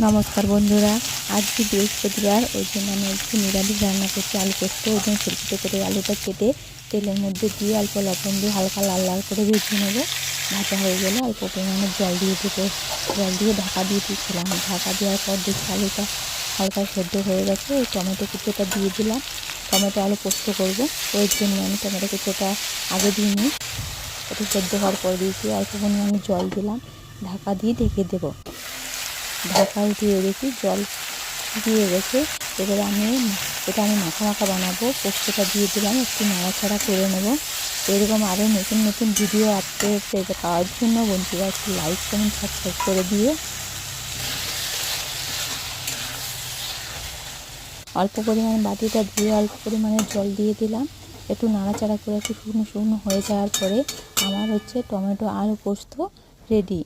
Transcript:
নমস্কার বন্ধুরা, আজকে বৃহস্পতিবার, ওই জন্য আমি একটু নিরামিষ রান্না করছি। আলু পোস্ত। ওই জন্য ছোটো ছোটো করে আলুটা কেটে তেলের মধ্যে দিয়ে অল্প লবণ দিয়ে হালকা লাল লাল করে ভেজে নেবো। ভাজা হয়ে গেলে অল্প পরিমাণে জল দিয়ে দেবো। জল দিয়ে ঢাকা দিয়ে দিয়েছিলাম। ঢাকা দেওয়ার পর দেখি আলুটা হালকা সেদ্ধ হয়ে গেছে। ওই টমেটো কুচোটা দিয়ে দিলাম। টমেটো আলু পোস্ত করবো, ওই জন্য আমি টমেটো কুচোটা আগে দিইনি, একটু সেদ্ধ হওয়ার পর দিয়েছি। অল্প পরিমাণে জল দিলাম, ঢাকা দিয়ে ঢেকে দেবো। ঢাকা উঠিয়ে দেখি জল দিয়ে গেছে। এবারে এটা আমি মাখা মাখা বানাবো। পোস্তটা দিয়ে দিলাম, একটু নাড়াচাড়া করে নেব। এরকম আরও নতুন নতুন ভিডিও আপডেট পাওয়ার জন্য বন্ধুরা একটু লাইক কমেন্ট সাবস্ক্রাইব করে দিয়ে অল্প পরিমাণে বাটিটা দিয়ে অল্প পরিমাণে জল দিয়ে দিলাম। একটু নাড়াচাড়া করে একটু শুকনো শুকনো হয়ে যাওয়ার পরে আমার টমেটো আলু পোস্ত রেডি।